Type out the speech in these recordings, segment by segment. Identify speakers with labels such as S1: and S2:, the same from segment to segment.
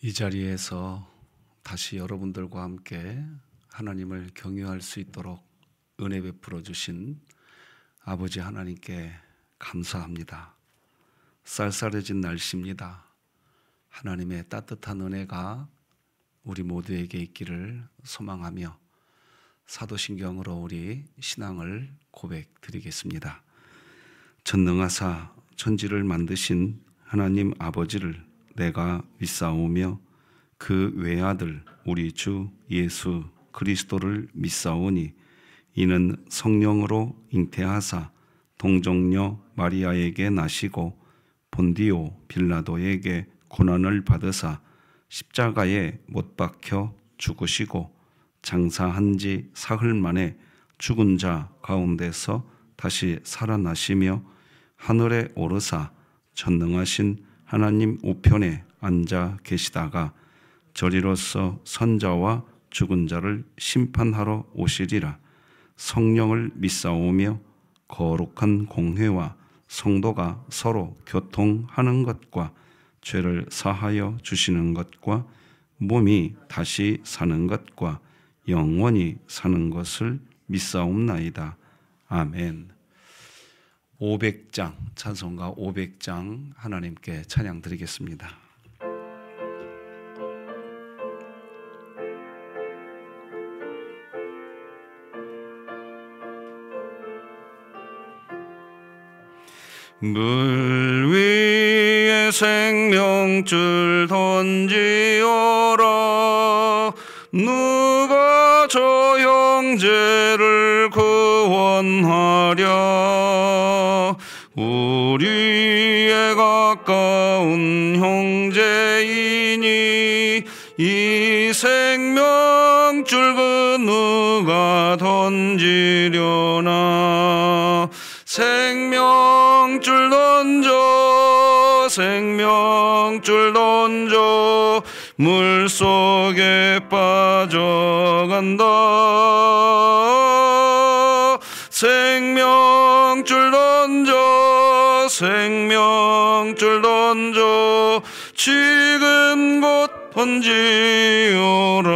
S1: 이 자리에서 다시 여러분들과 함께 하나님을 경외할 수 있도록 은혜 베풀어 주신 아버지 하나님께 감사합니다. 쌀쌀해진 날씨입니다. 하나님의 따뜻한 은혜가 우리 모두에게 있기를 소망하며 사도신경으로 우리 신앙을 고백드리겠습니다. 전능하사 천지를 만드신 하나님 아버지를 내가 믿사오며 그 외아들 우리 주 예수 그리스도를 믿사오니 이는 성령으로 잉태하사 동정녀 마리아에게 나시고 본디오 빌라도에게 고난을 받으사 십자가에 못 박혀 죽으시고 장사한 지 사흘 만에 죽은 자 가운데서 다시 살아나시며 하늘에 오르사 전능하신 하나님 우편에 앉아 계시다가 저리로서 선자와 죽은 자를 심판하러 오시리라. 성령을 믿사오며 거룩한 공회와 성도가 서로 교통하는 것과 죄를 사하여 주시는 것과 몸이 다시 사는 것과 영원히 사는 것을 믿사옵나이다. 아멘. 500장 찬송가 500장 하나님께 찬양 드리겠습니다. 물 위에 생명줄 던지어라. 누가 저 형제를 구원하랴. 우리의 가까운 형제이니 이 생명줄 그 누가 던지려나. 생명줄 던져 생명줄 던져 물속에 빠져간다. 생명줄 던져 생명줄 던져 지금 곧 던지어라.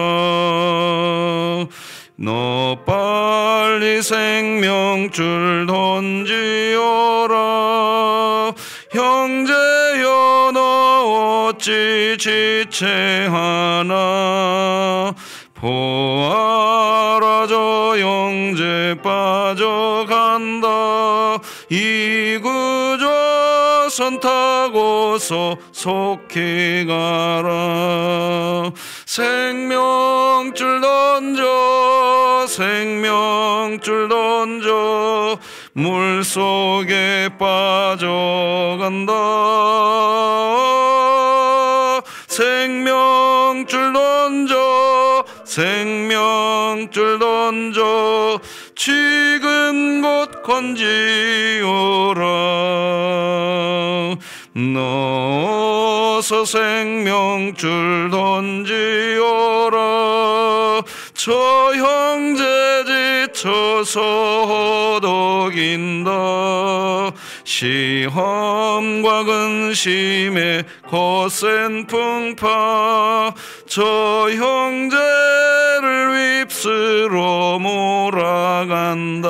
S1: 너 빨리 생명줄 던지어라. 형제여 너 어찌 지체하나. 보아라 저 형제 빠져간다. 이구조선 타고서 속히 가라. 생명줄 던져 생명줄 던져 물속에 빠져간다. 생명줄 던져 생명줄 던져 지금 곧 건지어라. 넣어서 생명줄 던지어라. 저 형제 지쳐서 허덕인다. 시험과 근심에 거센 풍파 저 형제를 휩쓸어 몰아간다.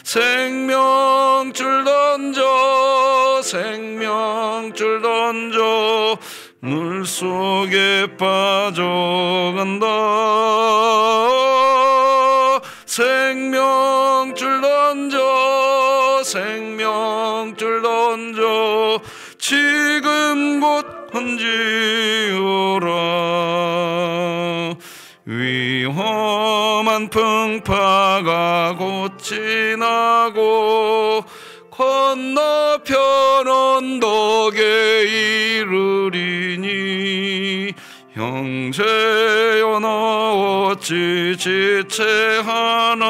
S1: 생명줄 던져 생명줄 던져 물속에 빠져간다. 생명줄 던져 생명줄 던져 지금 곧 던지어라. 위험한 풍파가 곧 지나고 건너편 언덕에 이르리니 형제여 너 어찌 지체하나.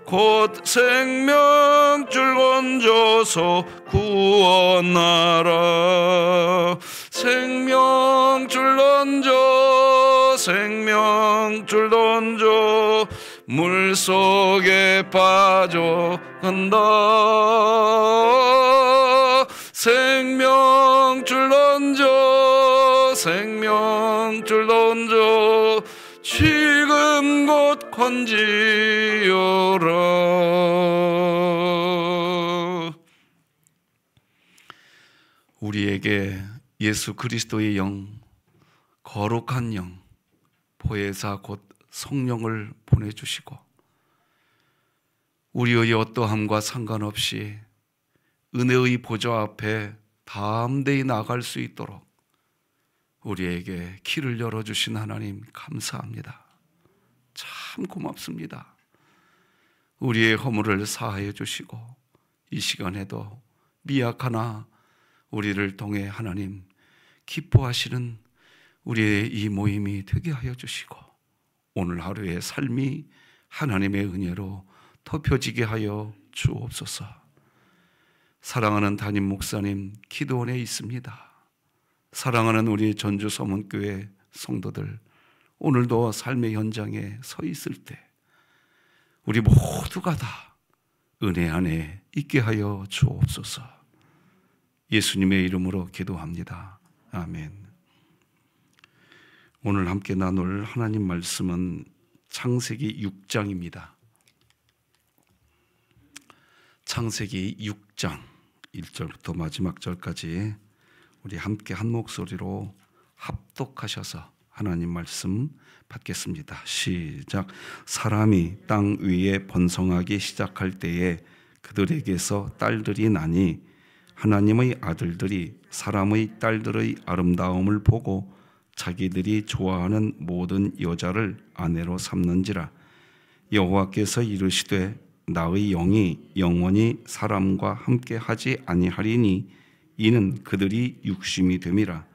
S1: 곧 생명줄 건져서 구원하라. 생명줄 던져 생명줄 던져 물속에 빠져간다. 생명줄 던져 생명줄 던져 지금 곧 건지어라. 우리에게 예수 그리스도의 영, 거룩한 영, 보혜사 곧 성령을 보내주시고 우리의 어떠함과 상관없이 은혜의 보좌 앞에 담대히 나갈 수 있도록 우리에게 길을 열어주신 하나님 감사합니다. 참 고맙습니다. 우리의 허물을 사하여 주시고 이 시간에도 미약하나 우리를 통해 하나님 기뻐하시는 우리의 이 모임이 되게 하여 주시고 오늘 하루의 삶이 하나님의 은혜로 덮여지게 하여 주옵소서. 사랑하는 담임 목사님 기도원에 있습니다. 사랑하는 우리 전주 서문교회 성도들, 오늘도 삶의 현장에 서 있을 때 우리 모두가 다 은혜 안에 있게 하여 주옵소서. 예수님의 이름으로 기도합니다. 아멘. 오늘 함께 나눌 하나님 말씀은 창세기 6장입니다. 창세기 6장 1절부터 마지막 절까지 우리 함께 한 목소리로 합독하셔서 하나님 말씀 받겠습니다. 시작. 사람이 땅 위에 번성하기 시작할 때에 그들에게서 딸들이 나니 하나님의 아들들이 사람의 딸들의 아름다움을 보고 자기들이 좋아하는 모든 여자를 아내로 삼는지라. 여호와께서 이르시되 나의 영이 영원히 사람과 함께 하지 아니하리니 이는 그들이 육심이 됨이라.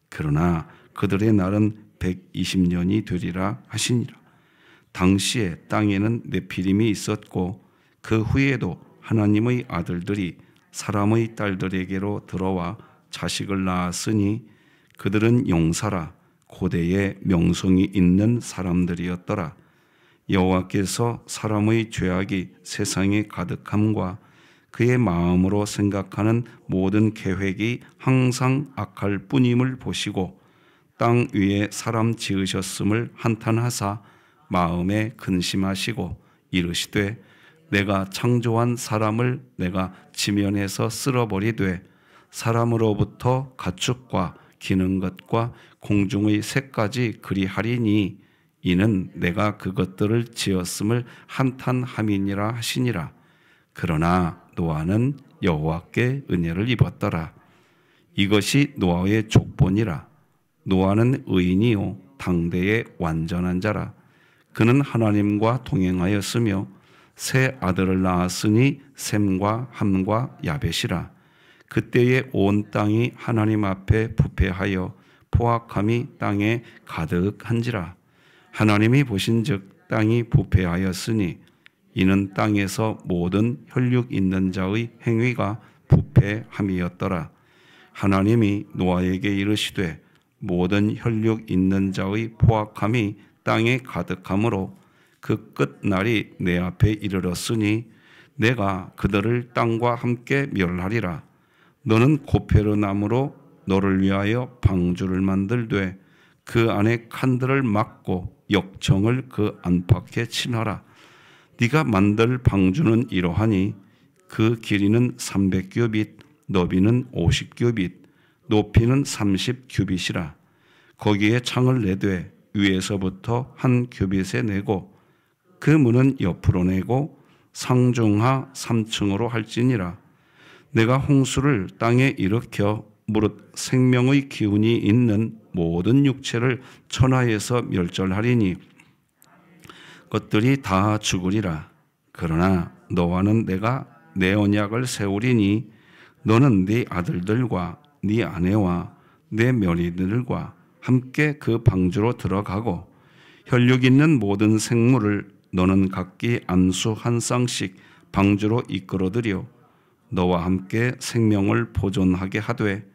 S1: 그러나 그들의 날은 120년이 되리라 하시니라. 당시에 땅에는 네피림이 있었고 그 후에도 하나님의 아들들이 사람의 딸들에게로 들어와 자식을 낳았으니 그들은 용사라 고대에 명성이 있는 사람들이었더라. 여호와께서 사람의 죄악이 세상에 가득함과 그의 마음으로 생각하는 모든 계획이 항상 악할 뿐임을 보시고 땅 위에 사람 지으셨음을 한탄하사 마음에 근심하시고 이르시되 내가 창조한 사람을 내가 지면에서 쓸어버리되 사람으로부터 가축과 기는 것과 공중의 새까지 그리하리니 이는 내가 그것들을 지었음을 한탄함이니라 하시니라. 그러나 노아는 여호와께 은혜를 입었더라. 이것이 노아의 족본이라. 노아는 의인이요 당대의 완전한 자라. 그는 하나님과 동행하였으며 세 아들을 낳았으니 셈과 함과 야벳이라. 그때에 온 땅이 하나님 앞에 부패하여 포악함이 땅에 가득한지라. 하나님이 보신즉 땅이 부패하였으니 이는 땅에서 모든 혈육 있는 자의 행위가 부패함이었더라. 하나님이 노아에게 이르시되 모든 혈육 있는 자의 포악함이 땅에 가득함으로 그 끝날이 내 앞에 이르렀으니 내가 그들을 땅과 함께 멸하리라. 너는 고페르 나무로 너를 위하여 방주를 만들되 그 안에 칸들을 막고 역청을 그 안팎에 치너라. 네가 만들 방주는 이러하니 그 길이는 300규빗, 너비는 50규빗, 높이는 30규빗이라. 거기에 창을 내되 위에서부터 한 규빗에 내고 그 문은 옆으로 내고 상중하 3층으로 할지니라. 내가 홍수를 땅에 일으켜 무릇 생명의 기운이 있는 모든 육체를 천하에서 멸절하리니 것들이 다 죽으리라. 그러나 너와는 내가 내 언약을 세우리니 너는 네 아들들과 네 아내와 내 며느리들과 함께 그 방주로 들어가고 혈육 있는 모든 생물을 너는 각기 안수 한 쌍씩 방주로 이끌어들여 너와 함께 생명을 보존하게 하되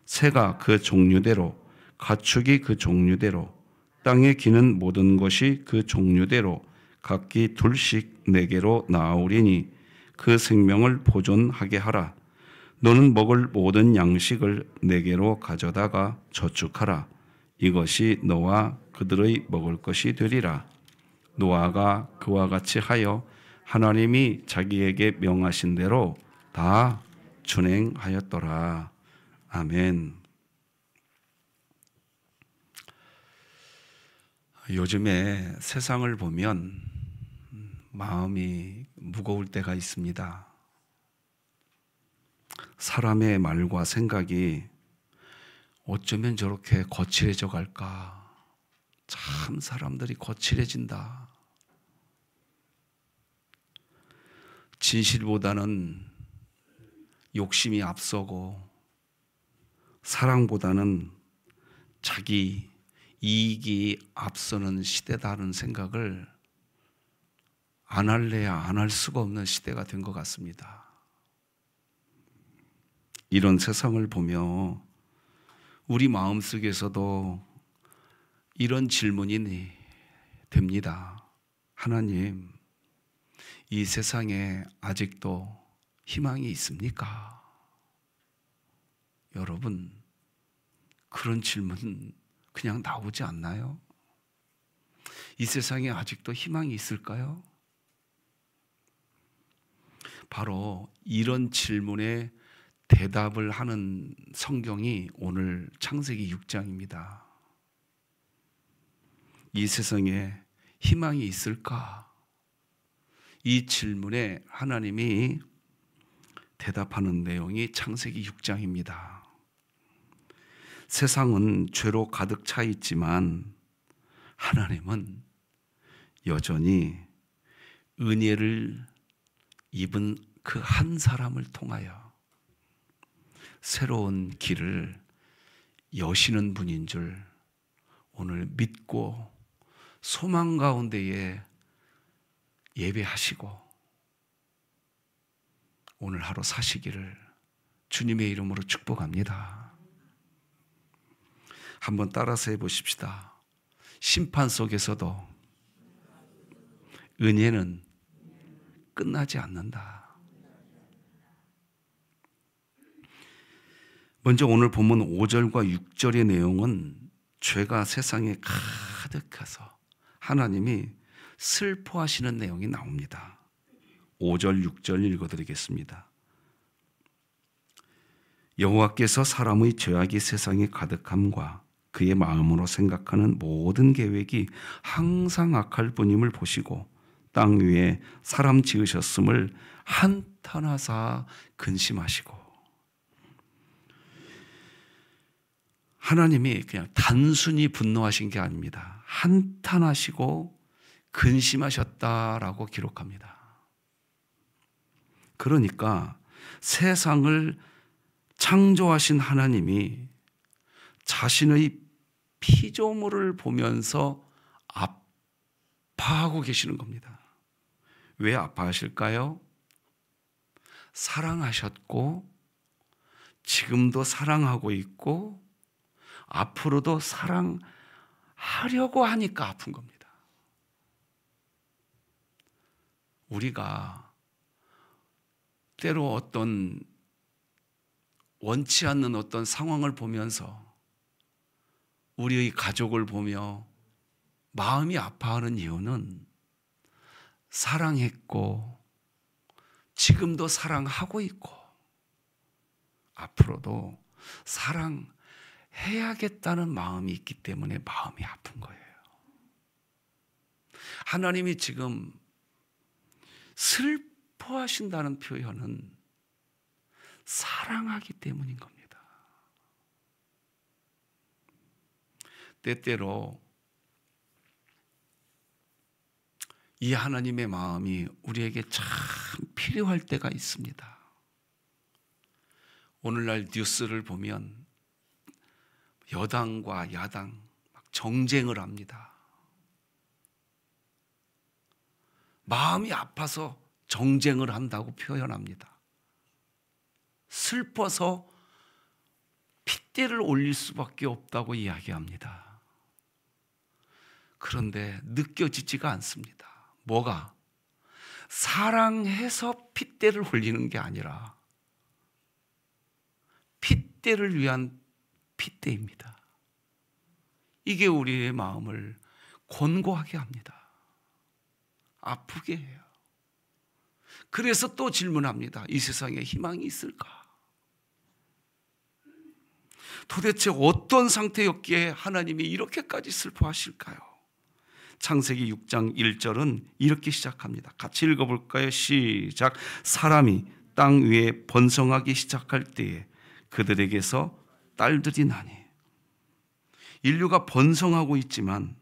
S1: 새가 그 종류대로 가축이 그 종류대로 땅에 기는 모든 것이 그 종류대로 각기 둘씩 내게로 나아오리니 그 생명을 보존하게 하라. 너는 먹을 모든 양식을 내게로 가져다가 저축하라. 이것이 너와 그들의 먹을 것이 되리라. 노아가 그와 같이 하여 하나님이 자기에게 명하신 대로 다 준행하였더라. 아멘. 요즘에 세상을 보면 마음이 무거울 때가 있습니다. 사람의 말과 생각이 어쩌면 저렇게 거칠해져 갈까? 참 사람들이 거칠해진다. 진실보다는 욕심이 앞서고 사랑보다는 자기 이익이 앞서는 시대다는 생각을 안 할래야 안 할 수가 없는 시대가 된 것 같습니다. 이런 세상을 보며 우리 마음속에서도 이런 질문이 됩니다. 하나님, 이 세상에 아직도 희망이 있습니까? 여러분, 그런 질문 그냥 나오지 않나요? 이 세상에 아직도 희망이 있을까요? 바로 이런 질문에 대답을 하는 성경이 오늘 창세기 6장입니다. 이 세상에 희망이 있을까? 이 질문에 하나님이 대답하는 내용이 창세기 6장입니다. 세상은 죄로 가득 차 있지만 하나님은 여전히 은혜를 입은 그 한 사람을 통하여 새로운 길을 여시는 분인 줄 오늘 믿고 소망 가운데에 예배하시고 오늘 하루 사시기를 주님의 이름으로 축복합니다. 한번 따라서 해보십시다. 심판 속에서도 은혜는 끝나지 않는다. 먼저 오늘 본문 5절과 6절의 내용은 죄가 세상에 가득해서 하나님이 슬퍼하시는 내용이 나옵니다. 5절, 6절 읽어드리겠습니다. 여호와께서 사람의 죄악이 세상에 가득함과 그의 마음으로 생각하는 모든 계획이 항상 악할 뿐임을 보시고 땅 위에 사람 지으셨음을 한탄하사 근심하시고. 하나님이 그냥 단순히 분노하신 게 아닙니다. 한탄하시고 근심하셨다라고 기록합니다. 그러니까 세상을 창조하신 하나님이 자신의 피조물을 보면서 아파하고 계시는 겁니다. 왜 아파하실까요? 사랑하셨고 지금도 사랑하고 있고 앞으로도 사랑하려고 하니까 아픈 겁니다. 우리가 때로 어떤 원치 않는 어떤 상황을 보면서 우리의 가족을 보며 마음이 아파하는 이유는 사랑했고 지금도 사랑하고 있고 앞으로도 사랑해야겠다는 마음이 있기 때문에 마음이 아픈 거예요. 하나님이 지금 슬퍼하신다는 표현은 사랑하기 때문인 겁니다. 때때로 이 하나님의 마음이 우리에게 참 필요할 때가 있습니다. 오늘날 뉴스를 보면 여당과 야당 막 정쟁을 합니다. 마음이 아파서 정쟁을 한다고 표현합니다. 슬퍼서 핏대를 올릴 수밖에 없다고 이야기합니다. 그런데 느껴지지가 않습니다. 뭐가? 사랑해서 핏대를 올리는 게 아니라 핏대를 위한 핏대입니다. 이게 우리의 마음을 곤고하게 합니다. 아프게 해요. 그래서 또 질문합니다. 이 세상에 희망이 있을까? 도대체 어떤 상태였기에 하나님이 이렇게까지 슬퍼하실까요? 창세기 6장 1절은 이렇게 시작합니다. 같이 읽어볼까요? 시작. 사람이 땅 위에 번성하기 시작할 때에 그들에게서 딸들이 나니. 인류가 번성하고 있지만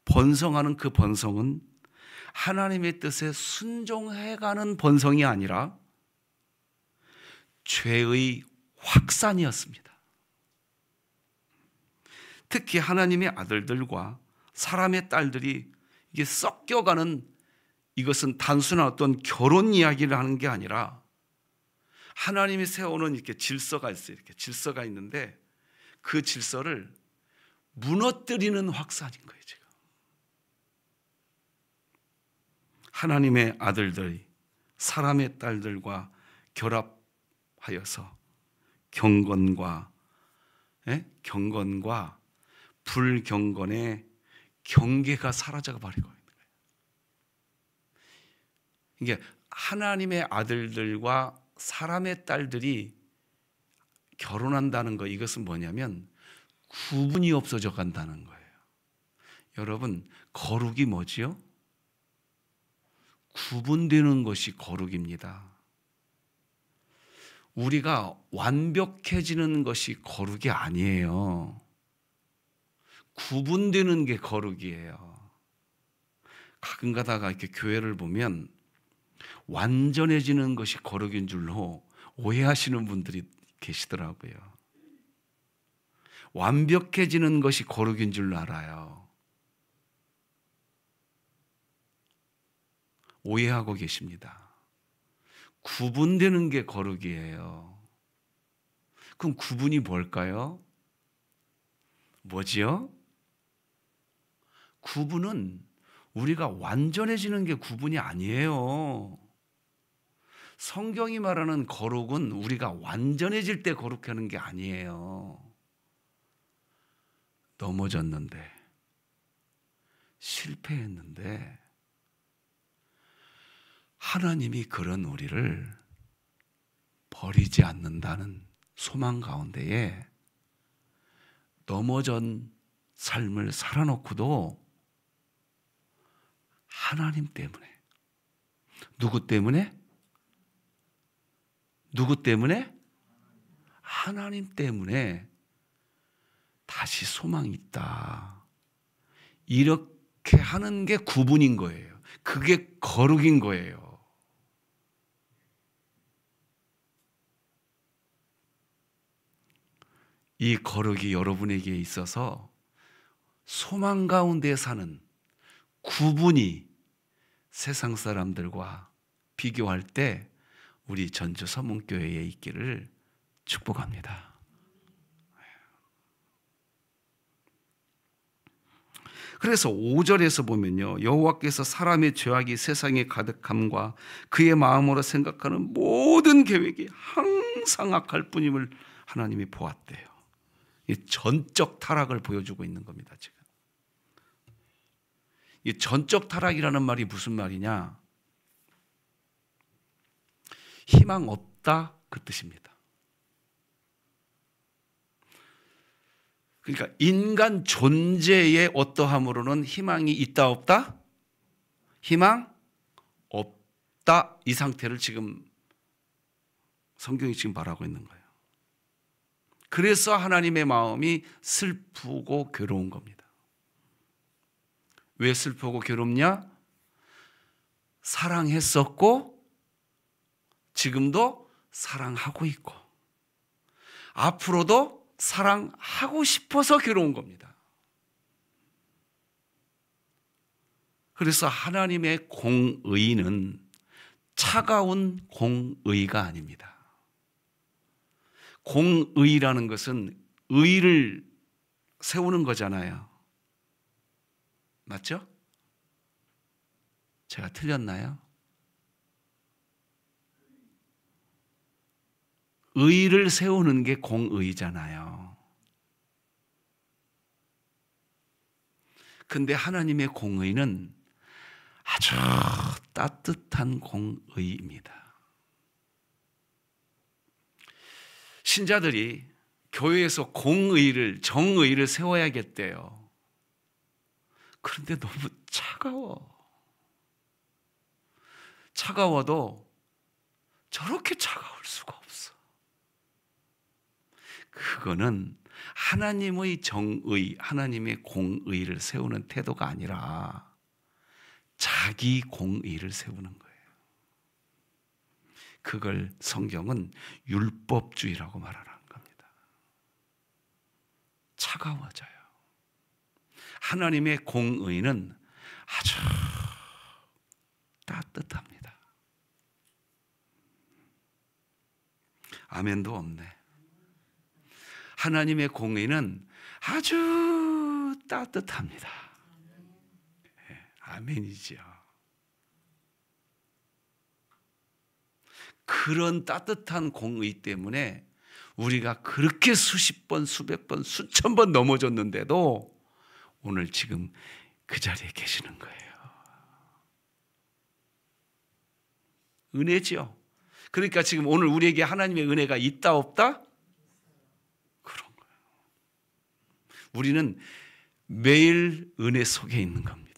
S1: 번성하는 그 번성은 하나님의 뜻에 순종해가는 번성이 아니라 죄의 확산이었습니다. 특히 하나님의 아들들과 사람의 딸들이 이게 섞여가는, 이것은 단순한 어떤 결혼 이야기를 하는 게 아니라 하나님이 세우는 이렇게 질서가 있어요. 이렇게 질서가 있는데 그 질서를 무너뜨리는 확산인 거예요, 지금. 하나님의 아들들이 사람의 딸들과 결합하여서 경건과 불경건의 경계가 사라져 버리고 있는 거예요. 이게 하나님의 아들들과 사람의 딸들이 결혼한다는 거, 이것은 뭐냐면 구분이 없어져 간다는 거예요. 여러분, 거룩이 뭐지요? 구분되는 것이 거룩입니다. 우리가 완벽해지는 것이 거룩이 아니에요. 구분되는 게 거룩이에요. 가끔 가다가 이렇게 교회를 보면 완전해지는 것이 거룩인 줄로 오해하시는 분들이 계시더라고요. 완벽해지는 것이 거룩인 줄 알아요. 오해하고 계십니다. 구분되는 게 거룩이에요. 그럼 구분이 뭘까요? 뭐지요? 구분은 우리가 완전해지는 게 구분이 아니에요. 성경이 말하는 거룩은 우리가 완전해질 때 거룩하는 게 아니에요. 넘어졌는데, 실패했는데 하나님이 그런 우리를 버리지 않는다는 소망 가운데에 넘어진 삶을 살아놓고도 하나님 때문에, 누구 때문에? 누구 때문에? 하나님 때문에 다시 소망이 있다. 이렇게 하는 게 구분인 거예요. 그게 거룩인 거예요. 이 거룩이 여러분에게 있어서 소망 가운데 사는 구분이 세상 사람들과 비교할 때 우리 전주 서문교회에 있기를 축복합니다. 그래서 5절에서 보면요, 여호와께서 사람의 죄악이 세상에 가득함과 그의 마음으로 생각하는 모든 계획이 항상 악할 뿐임을 하나님이 보았대요. 이 전적 타락을 보여주고 있는 겁니다, 지금. 이 전적 타락이라는 말이 무슨 말이냐? 희망 없다, 그 뜻입니다. 그러니까 인간 존재의 어떠함으로는 희망이 있다 없다? 희망 없다, 이 상태를 지금 성경이 지금 말하고 있는 거예요. 그래서 하나님의 마음이 슬프고 괴로운 겁니다. 왜 슬프고 괴롭냐? 사랑했었고 지금도 사랑하고 있고 앞으로도 사랑하고 싶어서 괴로운 겁니다. 그래서 하나님의 공의는 차가운 공의가 아닙니다. 공의라는 것은 의를 세우는 거잖아요. 맞죠? 제가 틀렸나요? 의를 세우는 게 공의잖아요. 근데 하나님의 공의는 아주 따뜻한 공의입니다. 신자들이 교회에서 공의를, 정의를 세워야겠대요. 그런데 너무 차가워도 저렇게 차가울 수가 없어. 그거는 하나님의 정의, 하나님의 공의를 세우는 태도가 아니라 자기 공의를 세우는 거예요. 그걸 성경은 율법주의라고 말하는 겁니다. 차가워져요. 하나님의 공의는 아주 따뜻합니다. 아멘도 없네. 하나님의 공의는 아주 따뜻합니다. 아멘이지요. 그런 따뜻한 공의 때문에 우리가 그렇게 수십 번, 수백 번, 수천 번 넘어졌는데도 오늘 지금 그 자리에 계시는 거예요. 은혜지요. 그러니까 지금 오늘 우리에게 하나님의 은혜가 있다 없다? 그런 거예요. 우리는 매일 은혜 속에 있는 겁니다.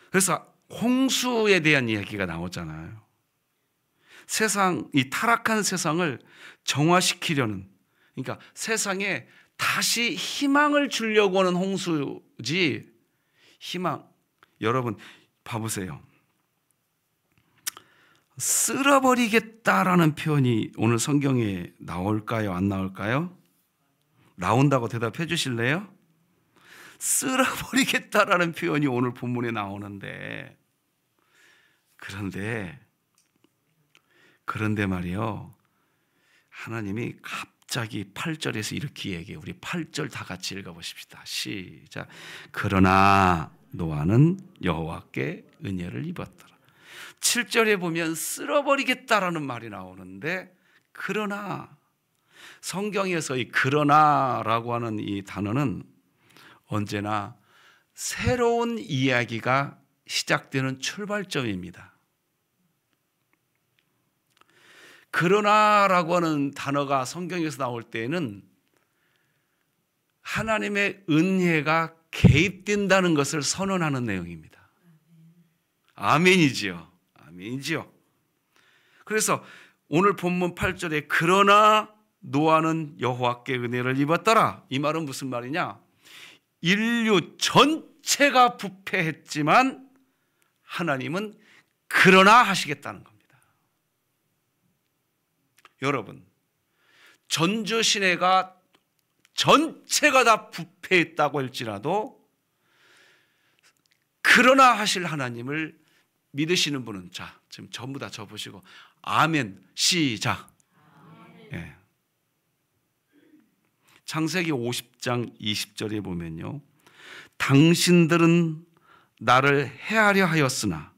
S1: 그래서 홍수에 대한 이야기가 나오잖아요. 이 타락한 세상을 정화시키려는, 그러니까 세상에 다시 희망을 주려고 하는 홍수지, 여러분 봐보세요. 쓸어버리겠다라는 표현이 오늘 성경에 나올까요? 안 나올까요? 나온다고 대답해 주실래요? 쓸어버리겠다라는 표현이 오늘 본문에 나오는데, 그런데 말이요, 하나님이 갑자기 8절에서 이렇게 얘기해요. 우리 8절 다 같이 읽어보십시다. 시작. 그러나 노아는 여호와께 은혜를 입었더라. 7절에 보면 쓸어버리겠다라는 말이 나오는데, 그러나 성경에서 이 그러나라고 하는 이 단어는 언제나 새로운 이야기가 시작되는 출발점입니다. 그러나라고 하는 단어가 성경에서 나올 때에는 하나님의 은혜가 개입된다는 것을 선언하는 내용입니다. 아멘이지요. 아멘이지요. 그래서 오늘 본문 8절에 그러나 노아는 여호와께 은혜를 입었더라. 이 말은 무슨 말이냐? 인류 전체가 부패했지만 하나님은 그러나 하시겠다는 겁니다. 여러분, 전주 시내가 전체가 다 부패했다고 할지라도 그러나 하실 하나님을 믿으시는 분은, 자, 지금 전부 다 접으시고 아멘. 시작. 예. 창세기 50장 20절에 보면요, 당신들은 나를 해하려 하였으나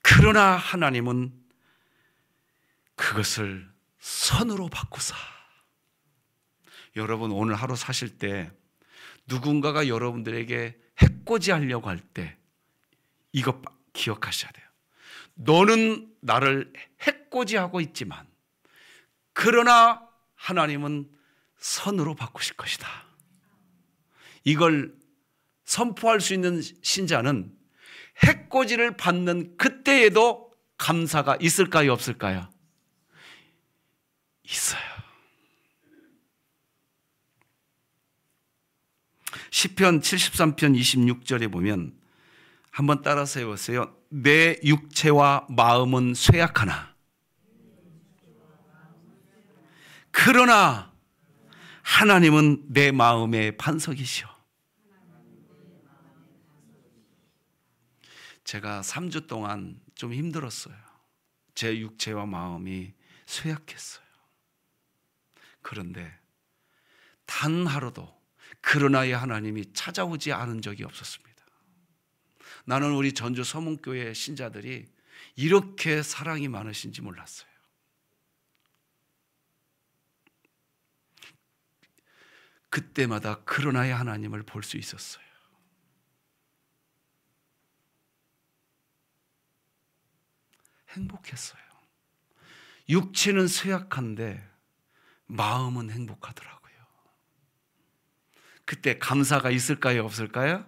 S1: 그러나 하나님은 그것을 선으로 바꾸사. 여러분, 오늘 하루 사실 때 누군가가 여러분들에게 해코지 하려고 할 때 이것 기억하셔야 돼요. 너는 나를 해코지하고 있지만 그러나 하나님은 선으로 바꾸실 것이다. 이걸 선포할 수 있는 신자는 해코지를 받는 그때에도 감사가 있을까요? 없을까요? 있어요. 시편 73편 26절에 보면 한번 따라서 해보세요. 내 육체와 마음은 쇠약하나 그러나 하나님은 내 마음의 반석이시오. 제가 3주 동안 좀 힘들었어요. 제 육체와 마음이 쇠약했어요. 그런데 단 하루도 그러나의 하나님이 찾아오지 않은 적이 없었습니다. 나는 우리 전주 서문교회 신자들이 이렇게 사랑이 많으신지 몰랐어요. 그때마다 그러나의 하나님을 볼 수 있었어요. 행복했어요. 육체는 쇠약한데 마음은 행복하더라고요. 그때 감사가 있을까요? 없을까요?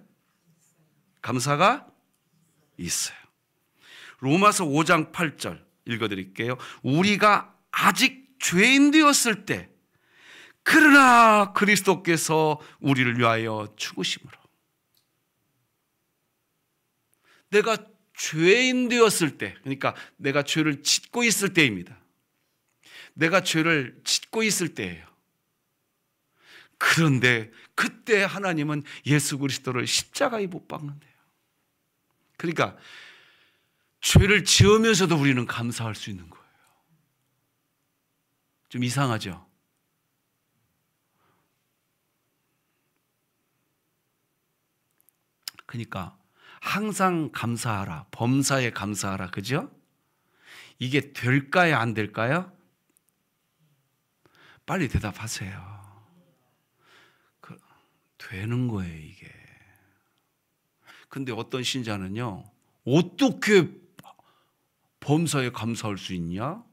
S1: 감사가 있어요. 로마서 5장 8절 읽어드릴게요. 우리가 아직 죄인 되었을 때 그러나 그리스도께서 우리를 위하여 죽으심으로. 내가 죄인 되었을 때, 그러니까 내가 죄를 짓고 있을 때입니다. 내가 죄를 짓고 있을 때예요. 그런데 그때 하나님은 예수 그리스도를 십자가에 못 박는데요. 그러니까 죄를 지으면서도 우리는 감사할 수 있는 거예요. 좀 이상하죠? 그러니까 항상 감사하라, 범사에 감사하라, 그죠? 이게 될까요, 안 될까요? 빨리 대답하세요. 되는 거예요, 이게. 근데 어떤 신자는요, 어떻게 범사에 감사할 수 있냐?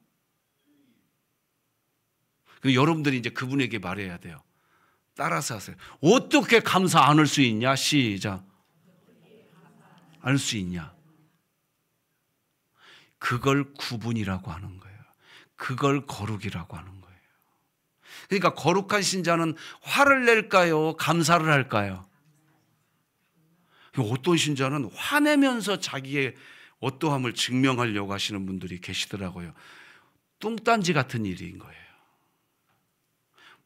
S1: 여러분들이 이제 그분에게 말해야 돼요. 따라서 하세요. 어떻게 감사 안 할 수 있냐? 시작. 알 수 있냐? 그걸 구분이라고 하는 거예요. 그걸 거룩이라고 하는 거예요. 그러니까 거룩한 신자는 화를 낼까요? 감사를 할까요? 어떤 신자는 화내면서 자기의 어떠함을 증명하려고 하시는 분들이 계시더라고요. 뚱딴지 같은 일인 거예요.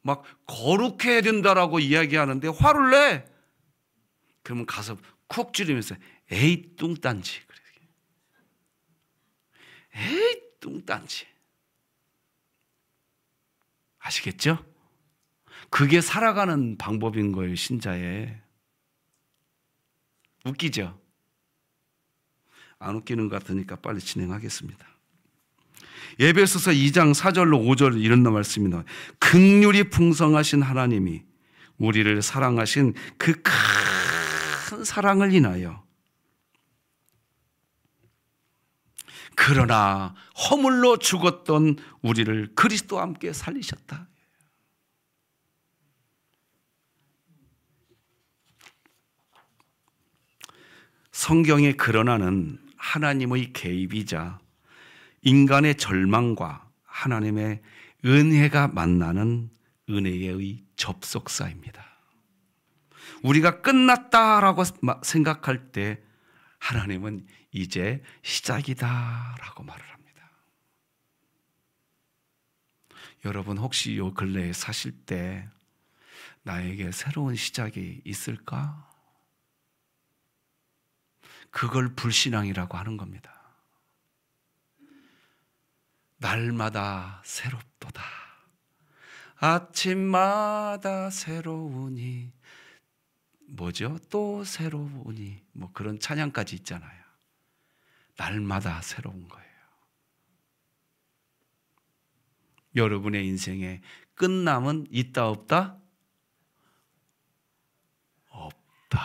S1: 막 거룩해야 된다라고 이야기하는데 화를 내. 그러면 가서 쿡 찌르면서 에이 뚱딴지. 에이 뚱딴지. 아시겠죠? 그게 살아가는 방법인 거예요, 신자의. 웃기죠? 안 웃기는 것 같으니까 빨리 진행하겠습니다. 에베소서 2장 4절로 5절 이런 말씀이 나와요. 긍휼이 풍성하신 하나님이 우리를 사랑하신 그 큰 사랑을 인하여 그러나 허물로 죽었던 우리를 그리스도와 함께 살리셨다. 성경의 그러나는 하나님의 개입이자 인간의 절망과 하나님의 은혜가 만나는 은혜의 접속사입니다. 우리가 끝났다라고 생각할 때 하나님은 이제 시작이다라고 말을 합니다. 여러분 혹시 요 근래에 사실 때 나에게 새로운 시작이 있을까? 그걸 불신앙이라고 하는 겁니다. 날마다 새롭도다. 아침마다 새로우니 뭐죠? 또 새로우니 뭐 그런 찬양까지 있잖아요. 날마다 새로운 거예요. 여러분의 인생에 끝남은 있다 없다? 없다.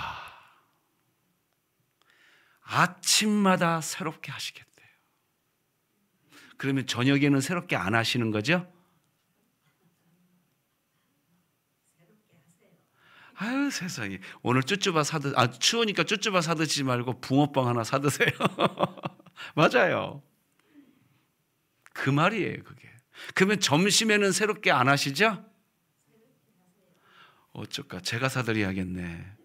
S1: 아침마다 새롭게 하시겠대요. 그러면 저녁에는 새롭게 안 하시는 거죠? 아유 세상에, 오늘 쭈쭈바 추우니까 쭈쭈바 사드시지 말고 붕어빵 하나 사드세요. 맞아요. 그 말이에요 그게. 그러면 점심에는 새롭게 안 하시죠? 어쩔까, 제가 사드려야겠네.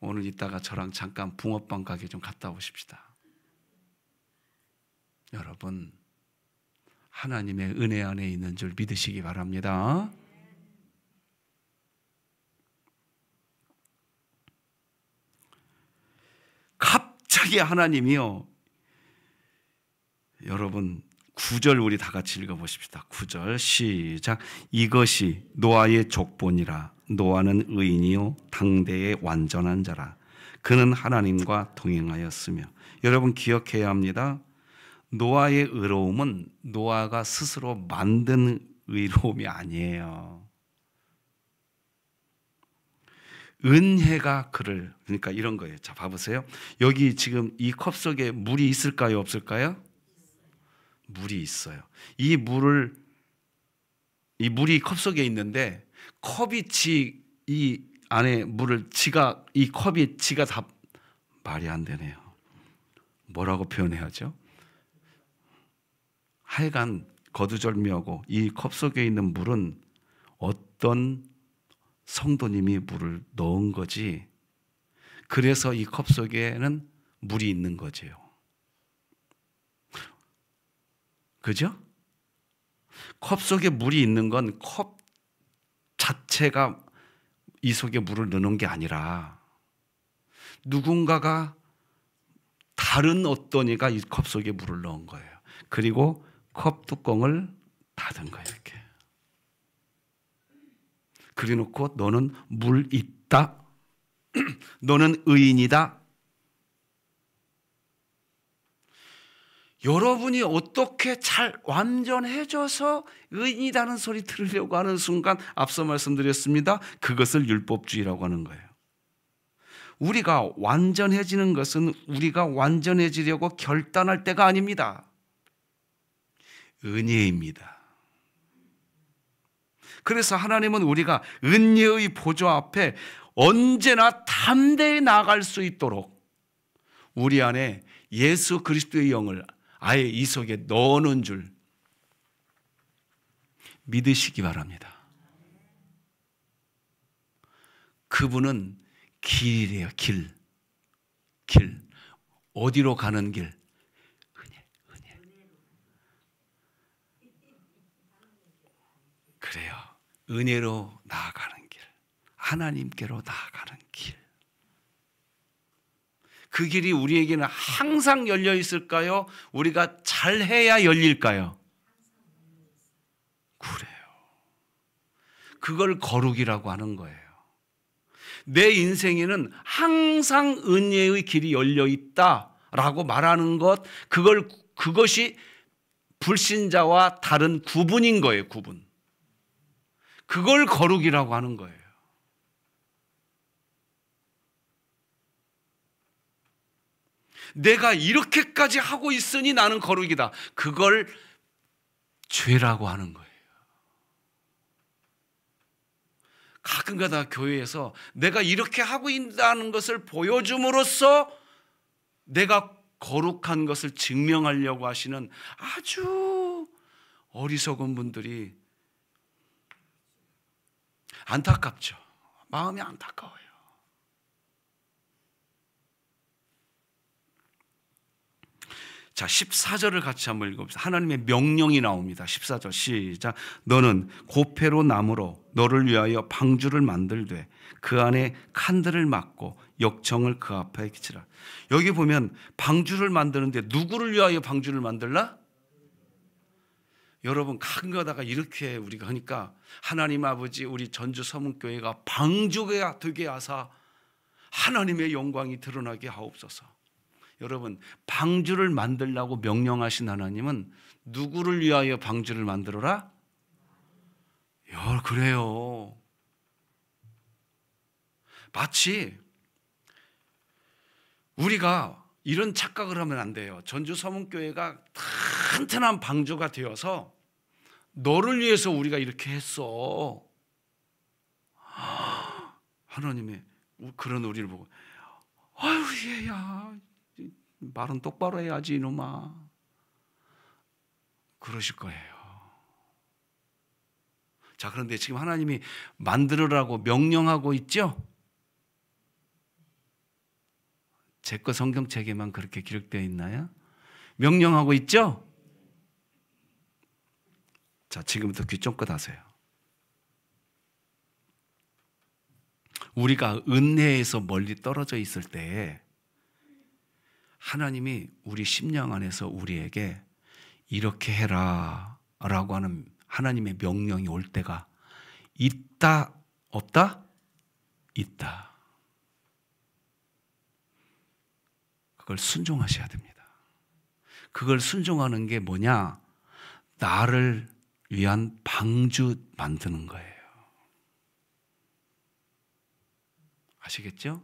S1: 오늘 이따가 저랑 잠깐 붕어빵 가게 좀 갔다 오십시다. 여러분, 하나님의 은혜 안에 있는 줄 믿으시기 바랍니다. 갑자기 하나님이요, 여러분 9절 우리 다 같이 읽어보십시다. 9절 시작. 이것이 노아의 족본이라. 노아는 의인이요 당대의 완전한 자라. 그는 하나님과 동행하였으며. 여러분 기억해야 합니다. 노아의 의로움은 노아가 스스로 만든 의로움이 아니에요. 은혜가 그를, 그러니까 이런 거예요. 자, 봐보세요. 여기 지금 이 컵 속에 물이 있을까요? 없을까요? 물이 있어요. 이 물이 컵 속에 있는데 컵이 이 안에 물을 이 컵이 지가 다 말이 안 되네요. 뭐라고 표현해야죠? 하여간 거두절미하고 이 컵 속에 있는 물은 어떤 성도님이 물을 넣은 거지, 그래서 이 컵 속에는 물이 있는 거지요. 그죠? 컵 속에 물이 있는 건 컵 자체가 이 속에 물을 넣는 게 아니라 누군가가 다른 어떤 이가 이 컵 속에 물을 넣은 거예요. 그리고 컵 뚜껑을 닫은 거예요. 이렇게. 그래 놓고 너는 물 있다. 너는 의인이다. 여러분이 어떻게 잘 완전해져서 의인이라는 소리 들으려고 하는 순간 앞서 말씀드렸습니다. 그것을 율법주의라고 하는 거예요. 우리가 완전해지는 것은 우리가 완전해지려고 결단할 때가 아닙니다. 은혜입니다. 그래서 하나님은 우리가 은혜의 보좌 앞에 언제나 담대히 나아갈 수 있도록 우리 안에 예수 그리스도의 영을 아예 이 속에 넣어놓은 줄 믿으시기 바랍니다. 그분은 길이래요. 길. 어디로 가는 길? 은혜. 그래요. 은혜로 나아가는 길. 하나님께로 나아가는 길. 그 길이 우리에게는 항상 열려 있을까요? 우리가 잘해야 열릴까요? 그래요. 그걸 거룩이라고 하는 거예요. 내 인생에는 항상 은혜의 길이 열려 있다라고 말하는 것, 그것이 불신자와 다른 구분인 거예요. 구분. 그걸 거룩이라고 하는 거예요. 내가 이렇게까지 하고 있으니 나는 거룩이다. 그걸 죄라고 하는 거예요. 가끔가다 교회에서 내가 이렇게 하고 있다는 것을 보여줌으로써 내가 거룩한 것을 증명하려고 하시는 아주 어리석은 분들이 안타깝죠. 마음이 안타까워요. 자, 14절을 같이 한번 읽어봅시다. 하나님의 명령이 나옵니다. 14절 시작. 너는 고페로 나무로 너를 위하여 방주를 만들되 그 안에 칸들을 막고 역청을 그 앞에 기치라. 여기 보면 방주를 만드는데 누구를 위하여 방주를 만들라? 여러분, 가끔가다가 이렇게 우리가 하니까 하나님 아버지 우리 전주 서문교회가 방주가 되게 하사 하나님의 영광이 드러나게 하옵소서. 여러분, 방주를 만들라고 명령하신 하나님은 누구를 위하여 방주를 만들어라? 그래요. 마치 우리가 이런 착각을 하면 안 돼요. 전주 서문교회가 튼튼한 방주가 되어서 너를 위해서 우리가 이렇게 했어. 하나님의 그런 우리를 보고 아유 얘야 말은 똑바로 해야지 이놈아 그러실 거예요. 자, 그런데 지금 하나님이 만들으라고 명령하고 있죠? 제 거 성경책에만 그렇게 기록되어 있나요? 명령하고 있죠? 자, 지금부터 귀 쫑긋 하세요. 우리가 은혜에서 멀리 떨어져 있을 때에 하나님이 우리 심령 안에서 우리에게 이렇게 해라 라고 하는 하나님의 명령이 올 때가 있다, 없다? 있다. 그걸 순종하셔야 됩니다. 그걸 순종하는 게 뭐냐? 나를 위한 방주 만드는 거예요. 아시겠죠?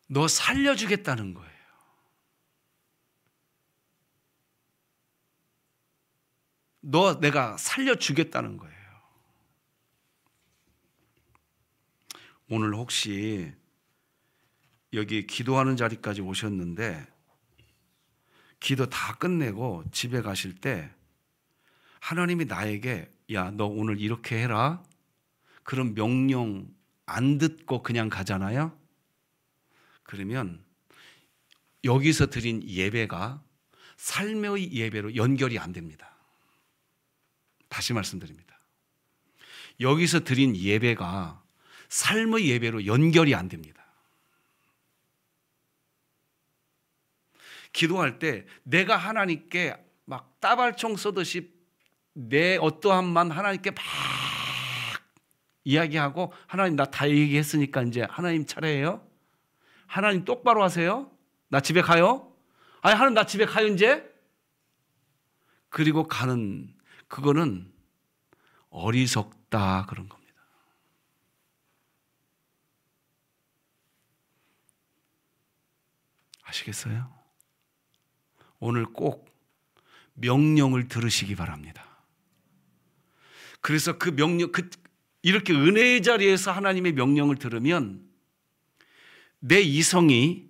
S1: 너 살려주겠다는 거예요. 너 내가 살려주겠다는 거예요. 오늘 혹시 여기 기도하는 자리까지 오셨는데 기도 다 끝내고 집에 가실 때 하나님이 나에게 야, 너 오늘 이렇게 해라. 그런 명령 안 듣고 그냥 가잖아요. 그러면 여기서 드린 예배가 삶의 예배로 연결이 안 됩니다. 다시 말씀드립니다. 여기서 드린 예배가 삶의 예배로 연결이 안 됩니다. 기도할 때 내가 하나님께 막 따발총 쏘듯이 내 어떠함만 하나님께 막 이야기하고 하나님 나 다 얘기했으니까 이제 하나님 차례예요. 하나님 똑바로 하세요. 나 집에 가요. 아니 하나님 나 집에 가요 이제. 그리고 가는 그거는 어리석다 그런 겁니다. 아시겠어요? 오늘 꼭 명령을 들으시기 바랍니다. 그래서 그 명령, 이렇게 은혜의 자리에서 하나님의 명령을 들으면 내 이성이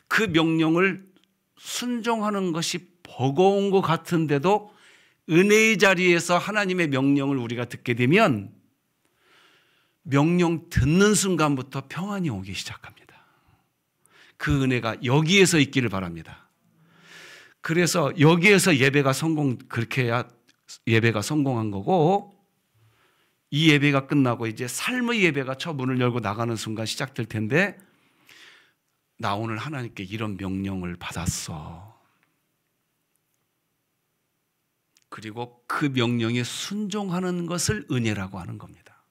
S1: 그 명령을 순종하는 것이 버거운 것 같은데도 은혜의 자리에서 하나님의 명령을 우리가 듣게 되면 명령 듣는 순간부터 평안이 오기 시작합니다. 그 은혜가 여기에서 있기를 바랍니다. 그래서 여기에서 예배가 그렇게 해야 예배가 성공한 거고, 이 예배가 끝나고 이제 삶의 예배가 저 문을 열고 나가는 순간 시작될 텐데, 나 오늘 하나님께 이런 명령을 받았어. 그리고 그 명령에 순종하는 것을 은혜라고 하는 겁니다.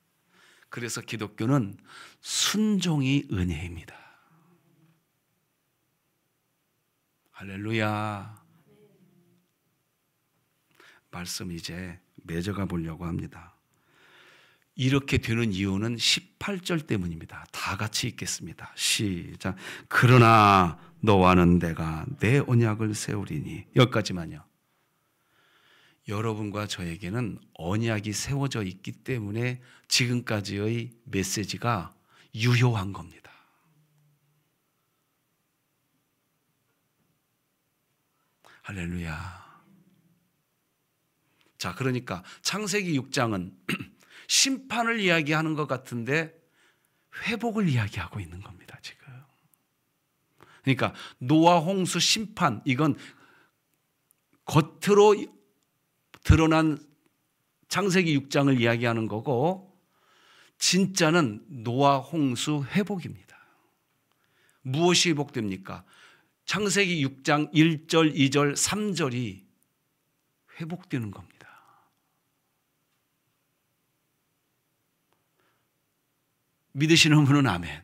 S1: 그래서 기독교는 순종이 은혜입니다. 할렐루야. 말씀 이제 맺어가 보려고 합니다. 이렇게 되는 이유는 18절 때문입니다. 다 같이 읽겠습니다. 시작. 그러나 너와는 내가 내 언약을 세우리니. 여기까지만요. 여러분과 저에게는 언약이 세워져 있기 때문에 지금까지의 메시지가 유효한 겁니다. 할렐루야. 자, 그러니까 창세기 6장은 심판을 이야기하는 것 같은데 회복을 이야기하고 있는 겁니다, 지금. 그러니까 노아 홍수 심판, 이건 겉으로 드러난 창세기 6장을 이야기하는 거고, 진짜는 노아 홍수 회복입니다. 무엇이 회복됩니까? 창세기 6장 1절, 2절, 3절이 회복되는 겁니다. 믿으시는 분은 아멘.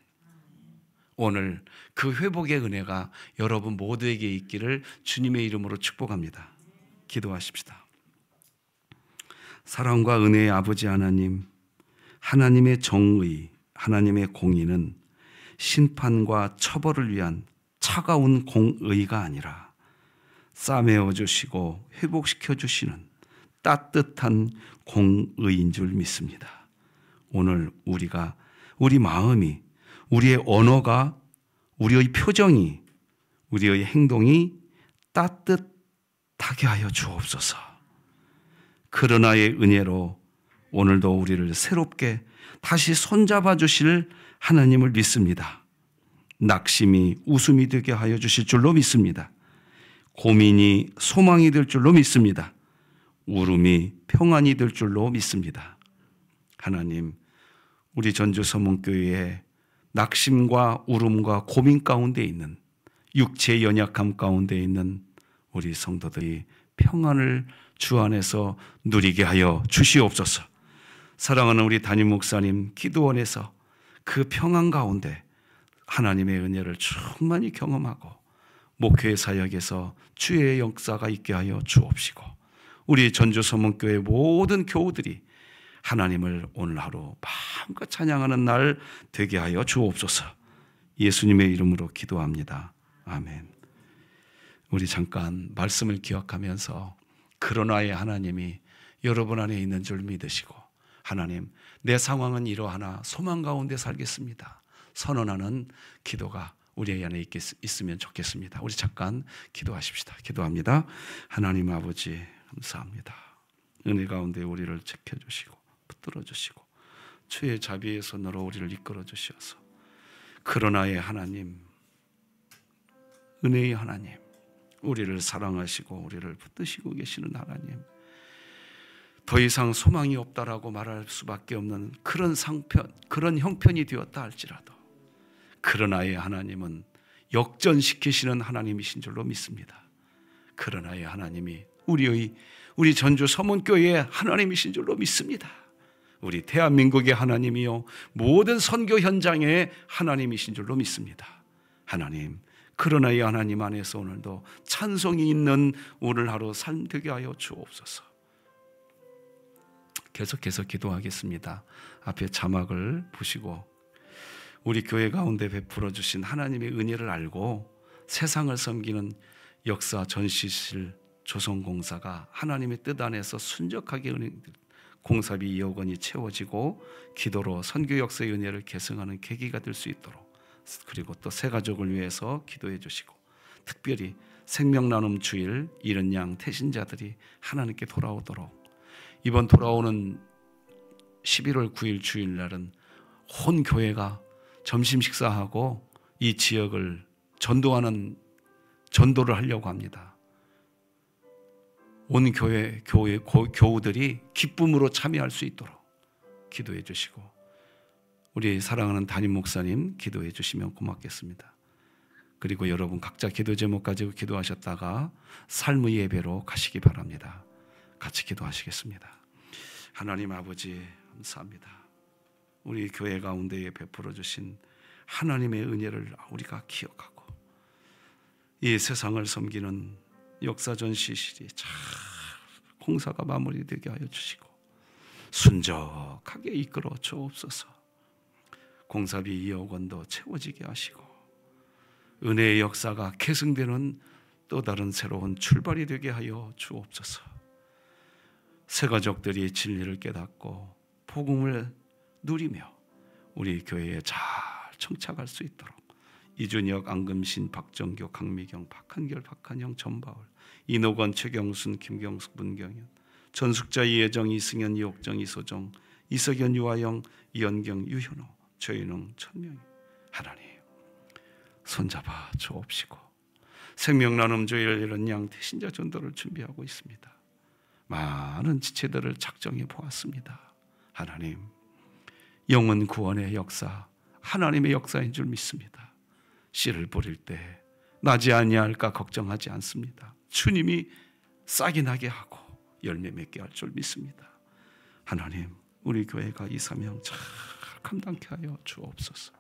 S1: 오늘 그 회복의 은혜가 여러분 모두에게 있기를 주님의 이름으로 축복합니다. 기도하십시다. 사랑과 은혜의 아버지 하나님, 하나님의 정의, 하나님의 공의는 심판과 처벌을 위한 차가운 공의가 아니라 싸매어 주시고 회복시켜 주시는 따뜻한 공의인 줄 믿습니다. 오늘 우리가 우리 마음이, 우리의 언어가, 우리의 표정이, 우리의 행동이 따뜻하게 하여 주옵소서. 그러나의 은혜로 오늘도 우리를 새롭게 다시 손잡아 주실 하나님을 믿습니다. 낙심이 웃음이 되게 하여 주실 줄로 믿습니다. 고민이 소망이 될 줄로 믿습니다. 울음이 평안이 될 줄로 믿습니다. 하나님, 우리 전주서문교회에 낙심과 울음과 고민 가운데 있는, 육체의 연약함 가운데 있는 우리 성도들이 평안을 주 안에서 누리게 하여 주시옵소서. 사랑하는 우리 담임 목사님 기도원에서 그 평안 가운데 하나님의 은혜를 충만히 경험하고 목회 사역에서 주의 역사가 있게 하여 주옵시고, 우리 전주서문교회 모든 교우들이 하나님을 오늘 하루 마음껏 찬양하는 날 되게 하여 주옵소서. 예수님의 이름으로 기도합니다. 아멘. 우리 잠깐 말씀을 기억하면서 그러나의 하나님이 여러분 안에 있는 줄 믿으시고, 하나님, 내 상황은 이러하나 소망 가운데 살겠습니다, 선언하는 기도가 우리 안에 있으면 좋겠습니다. 우리 잠깐 기도하십시다. 기도합니다. 하나님 아버지, 감사합니다. 은혜 가운데 우리를 지켜주시고 붙들어 주시고 주의 자비의 손으로 우리를 이끌어 주시어서 그러나의 하나님, 은혜의 하나님, 우리를 사랑하시고 우리를 붙드시고 계시는 하나님, 더 이상 소망이 없다라고 말할 수밖에 없는 그런 상편, 그런 형편이 되었다 할지라도 그러나의 하나님은 역전시키시는 하나님이신 줄로 믿습니다. 그러나의 하나님이 우리 전주 서문교회의 하나님이신 줄로 믿습니다. 우리 대한민국의 하나님이요 모든 선교 현장의 하나님이신 줄로 믿습니다. 하나님, 그러나의 하나님 안에서 오늘도 찬송이 있는 오늘 하루 삶 되게 하여 주옵소서. 계속해서 기도하겠습니다. 앞에 자막을 보시고 우리 교회 가운데 베풀어 주신 하나님의 은혜를 알고 세상을 섬기는 역사 전시실 조성공사가 하나님의 뜻 안에서 순적하게 공사비 2억 원이 채워지고 기도로 선교 역사의 은혜를 계승하는 계기가 될 수 있도록, 그리고 또 새 가족을 위해서 기도해 주시고, 특별히 생명나눔 주일 이른 양 태신자들이 하나님께 돌아오도록, 이번 돌아오는 11월 9일 주일날은 온 교회가 점심 식사하고 이 지역을 전도를 하려고 합니다. 온 교우들이 기쁨으로 참여할 수 있도록 기도해 주시고, 우리 사랑하는 담임 목사님 기도해 주시면 고맙겠습니다. 그리고 여러분 각자 기도 제목 가지고 기도하셨다가 삶의 예배로 가시기 바랍니다. 같이 기도하시겠습니다. 하나님 아버지, 감사합니다. 우리 교회 가운데에 베풀어 주신 하나님의 은혜를 우리가 기억하고 이 세상을 섬기는 역사전시실이 잘 공사가 마무리되게 하여 주시고 순적하게 이끌어 주옵소서. 공사비 2억 원도 채워지게 하시고 은혜의 역사가 계승되는 또 다른 새로운 출발이 되게 하여 주옵소서. 새 가족들이 진리를 깨닫고 복음을 누리며 우리 교회에 잘 정착할 수 있도록 이준혁, 안금신, 박정교, 강미경, 박한결, 박한영, 전바울, 이노건, 최경순, 김경숙, 문경현, 전숙자, 이혜정, 이승현, 이옥정, 이소정, 이석연, 유아영, 이연경, 유현호, 최윤웅, 천명희, 하나님 손잡아 주옵시고 생명나눔 주일 이런 양 태신자 전도를 준비하고 있습니다. 많은 지체들을 작정해 보았습니다. 하나님, 영혼 구원의 역사, 하나님의 역사인 줄 믿습니다. 씨를 뿌릴 때 나지 아니할까 걱정하지 않습니다. 주님이 싹이 나게 하고 열매 맺게 할 줄 믿습니다. 하나님, 우리 교회가 이 사명 잘 감당케 하여 주옵소서.